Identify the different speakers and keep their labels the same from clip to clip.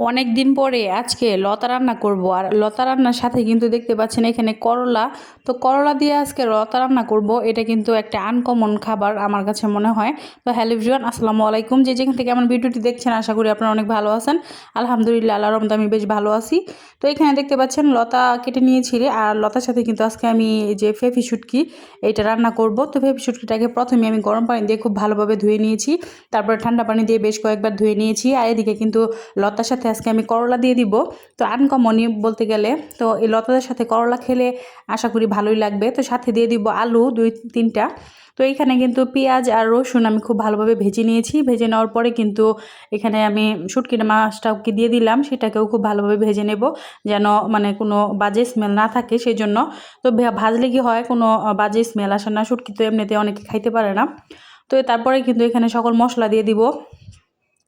Speaker 1: অনেক দিন পরে আজকে লতা রান্না করব। আর লতা রান্নার সাথে কিন্তু দেখতে পাচ্ছেন এখানে করলা। তো করলা দিয়ে আজকে লতা রান্না করব। এটা কিন্তু একটা আনকমন খাবার আমার কাছে মনে হয়। তো হ্যালো এভরিওয়ান, আসসালামু আলাইকুম। যে যেখান থেকে আমার ভিডিওটি দেখছেন আশা করি আপনারা অনেক ভালো আছেন। আলহামদুলিল্লাহ, আল্লাহর রহমতে আমি বেশ ভালো আছি। তো এখানে দেখতে পাচ্ছেন লতা কেটে নিয়েছি, আর লতার সাথে কিন্তু আজকে আমি এই যে ফেফি শুটকি এটা রান্না করব। তো ফেফি শুটকিটাকে প্রথমে আমি গরম পানি দিয়ে খুব ভালোভাবে ধুয়ে নিয়েছি, তারপরে ঠান্ডা পানি দিয়ে বেশ কয়েকবার ধুয়ে নিয়েছি। আর এদিকে কিন্তু লতার সাথে আজকে আমি করলা দিয়ে দিব। তো আনকমনই বলতে গেলে, তো এই লতাদের সাথে করলা খেলে আশা করি ভালোই লাগবে। তো সাথে দিয়ে দিব আলু 2-3টা। তো এখানে কিন্তু পেঁয়াজ আর রসুন আমি খুব ভালোভাবে ভেজে নিয়েছি। ভেজে নেওয়ার পরে কিন্তু এখানে আমি শুটকির মাছটাকে দিয়ে দিলাম, সেটাকেও খুব ভালোভাবে ভেজে নেব, যেন মানে কোনো বাজে স্মেল না থাকে সেই জন্য। তো ভাজলে কি হয়, কোনো বাজে স্মেল আসে না। শুটকি তো এমনিতে অনেকে খাইতে পারে না। তো তারপরে কিন্তু এখানে সকল মশলা দিয়ে দিব।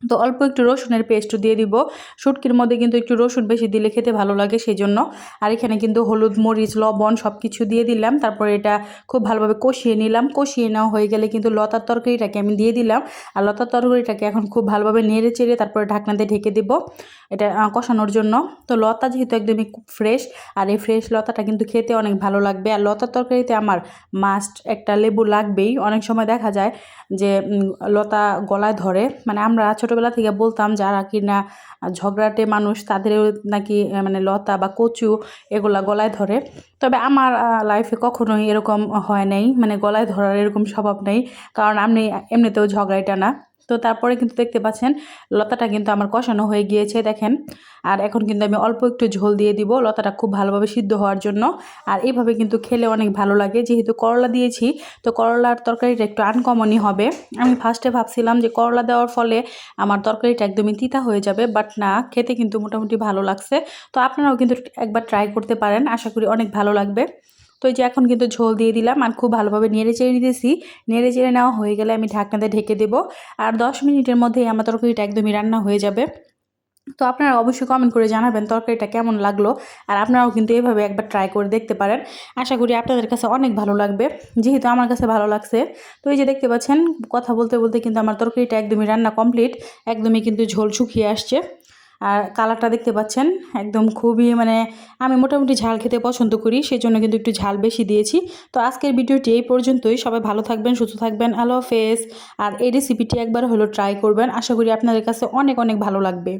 Speaker 1: তো অল্প একটু রসুনের পেস্টও দিয়ে দিব। শুটকির মধ্যে কিন্তু একটু রসুন বেশি দিলে খেতে ভালো লাগে সেই জন্য। আর এখানে কিন্তু হলুদ, মরিচ, লবণ সব কিছু দিয়ে দিলাম। তারপরে এটা খুব ভালোভাবে কষিয়ে নিলাম। কষিয়ে নেওয়া হয়ে গেলে কিন্তু লতার তরকারিটাকে আমি দিয়ে দিলাম। আর লতার তরকারিটাকে এখন খুব ভালোভাবে নেড়ে চেড়ে তারপরে ঢাকনা দিয়ে ঢেকে দেবো এটা কষানোর জন্য। তো লতা যেহেতু একদমই ফ্রেশ, আর এই ফ্রেশ লতাটা কিন্তু খেতে অনেক ভালো লাগবে। আর লতার তরকারিতে আমার মাস্ট একটা লেবু লাগবেই। অনেক সময় দেখা যায় যে লতা গলায় ধরে, মানে আমরা ছোটোবেলা থেকে বলতাম যারা কি না ঝগড়াটে মানুষ তাদেরও নাকি মানে লতা বা কচু এগুলা গলায় ধরে। তবে আমার লাইফে কখনোই এরকম হয় নাই, মানে গলায় ধরার এরকম স্বভাব নেই, কারণ আমি এমনিতেও ঝগড়াইটা না। তো তারপরে কিন্তু দেখতে পাচ্ছেন লতাটা কিন্তু আমার কষানো হয়ে গিয়েছে দেখেন। আর এখন কিন্তু আমি অল্প একটু ঝোল দিয়ে দিব লতাটা খুব ভালোভাবে সিদ্ধ হওয়ার জন্য। আর এইভাবে কিন্তু খেলে অনেক ভালো লাগে, যেহেতু করলা দিয়েছি তো করলার তরকারিটা একটু আনকমনই হবে। আমি ফার্স্টে ভাবছিলাম যে করলা দেওয়ার ফলে আমার তরকারিটা একদমই তিতা হয়ে যাবে, বাট না, খেতে কিন্তু মোটামুটি ভালো লাগছে। তো আপনারাও কিন্তু একবার ট্রাই করতে পারেন, আশা করি অনেক ভালো লাগবে। তো এই যে এখন কিন্তু ঝোল দিয়ে দিলাম আর খুব ভালোভাবে নেড়ে চেড়ে দিতেছি। নেড়ে চেড়ে নেওয়া হয়ে গেলে আমি ঢাকনাতে ঢেকে দেবো। আর 10 মিনিটের মধ্যেই আমার তরকারিটা একদমই রান্না হয়ে যাবে। তো আপনারা অবশ্যই কমেন্ট করে জানাবেন তরকারিটা কেমন লাগলো। আর আপনারাও কিন্তু এভাবে একবার ট্রাই করে দেখতে পারেন, আশা করি আপনাদের কাছে অনেক ভালো লাগবে, যেহেতু আমার কাছে ভালো লাগছে। তো এই যে দেখতে পাচ্ছেন কথা বলতে বলতে কিন্তু আমার তরকারিটা একদমই রান্না কমপ্লিট, একদমই কিন্তু ঝোল শুকিয়ে আসছে। আর কালারটা দেখতে পাচ্ছেন একদম খুবই মানে আমি মোটামুটি ঝাল খেতে পছন্দ করি, সেই জন্য কিন্তু একটু ঝাল বেশি দিয়েছি। তো আজকের ভিডিওটি এই পর্যন্তই। সবাই ভালো থাকবেন, সুস্থ থাকবেন, আল্লাহ হাফেজ। আর এই রেসিপিটি একবার হলো ট্রাই করবেন, আশা করি আপনাদের কাছে অনেক অনেক ভালো লাগবে।